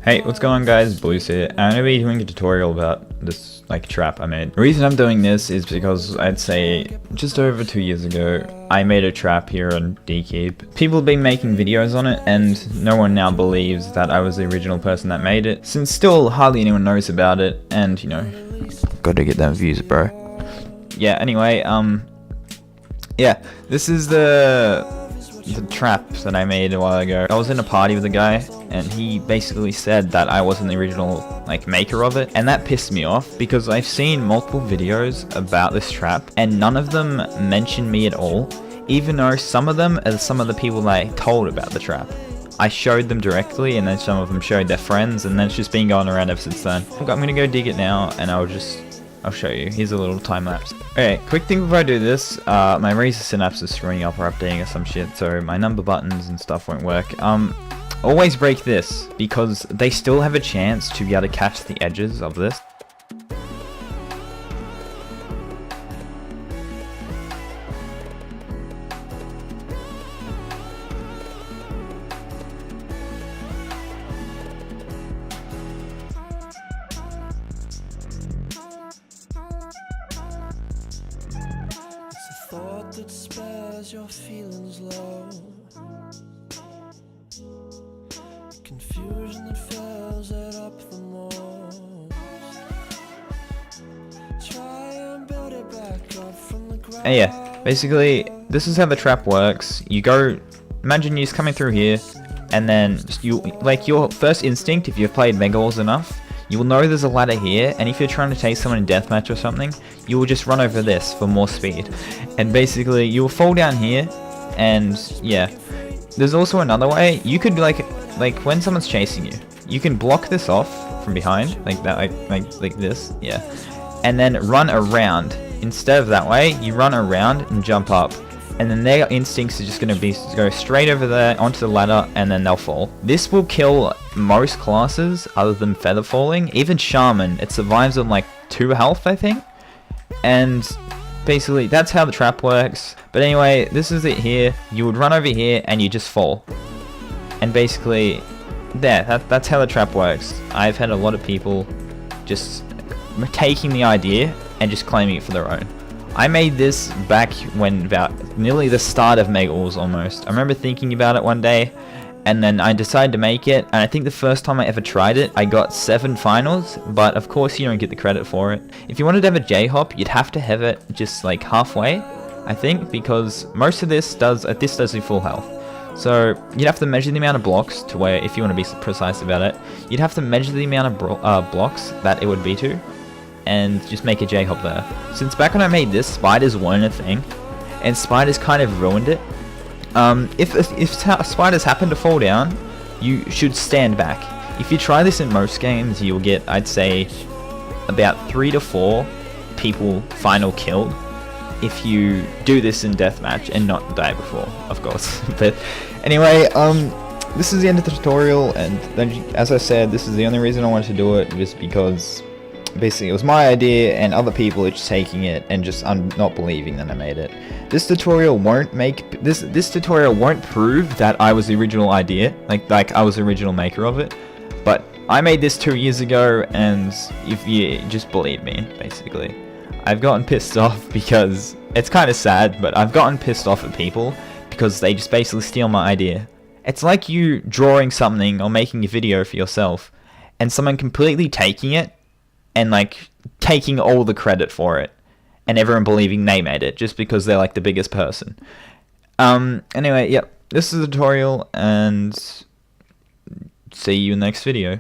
Hey, what's going on guys, Bluez here. I'm gonna be doing a tutorial about this trap I made. The reason I'm doing this is because I'd say just over 2 years ago, I made a trap here on DKeep. People have been making videos on it and no one now believes that I was the original person that made it, since still hardly anyone knows about it and, you know, gotta get them views, bro. Yeah, anyway, yeah, this is the trap that I made a while ago. I was in a party with a guy and he basically said that I wasn't the original maker of it, and that pissed me off because I've seen multiple videos about this trap and none of them mention me at all, even though some of them are some of the people that I told about the trap. I showed them directly and then some of them showed their friends, and then it's just been going around ever since then. I'm gonna go dig it now and I'll show you. Here's a little time lapse. Okay, quick thing before I do this, my Razer Synapse is screwing up or updating or some shit, so my number buttons and stuff won't work. Always break this, because they still have a chance to be able to catch the edges of this. Thought that spares your feelings low, confusion that fills it up the most. Try and build it back up from the ground. And yeah, basically this is how the trap works. You go, imagine you're just coming through here, and then your first instinct, if you've played Mega Wars enough, you will know there's a ladder here, and if you're trying to take someone in deathmatch or something, you will just run over this for more speed. And basically, you will fall down here, and yeah. There's also another way. You could like when someone's chasing you, you can block this off from behind, like that, like this, yeah. And then run around. Instead of that way, you run around and jump up. And then their instincts are just going to go straight over there onto the ladder, and then they'll fall. This will kill most classes other than feather falling. Even Shaman, it survives on like 2 health, I think. And basically, that's how the trap works. But anyway, this is it here. You would run over here and you just fall. And basically, that's how the trap works. I've had a lot of people just taking the idea and just claiming it for their own. I made this back when about nearly the start of Mega Wars almost. I remember thinking about it one day, and then I decided to make it, and I think the first time I ever tried it, I got 7 finals, but of course you don't get the credit for it. If you wanted to have a J-hop, you'd have to have it just like halfway, I think, because most of this does in full health. So you'd have to measure the amount of blocks to where, if you want to be precise about it, you'd have to measure the amount of blocks that it would be to, and just make a J-hop there. Since back when I made this, spiders weren't a thing, and spiders kind of ruined it. If spiders happen to fall down, you should stand back. If you try this in most games, you'll get, I'd say, about 3 to 4 people final killed if you do this in deathmatch and not die before, of course. But anyway, this is the end of the tutorial, and then, as I said, this is the only reason I wanted to do it, was because basically it was my idea and other people are just taking it and just not believing that I made it. This tutorial won't prove that I was the original idea, like I was the original maker of it, but I made this 2 years ago, and if you just believe me, basically. I've gotten pissed off because it's kind of sad, but I've gotten pissed off at people because they just basically steal my idea. It's like you drawing something or making a video for yourself and someone completely taking it and taking all the credit for it, and everyone believing they made it just because they're like the biggest person. Anyway, yep, this is the tutorial, and see you in the next video.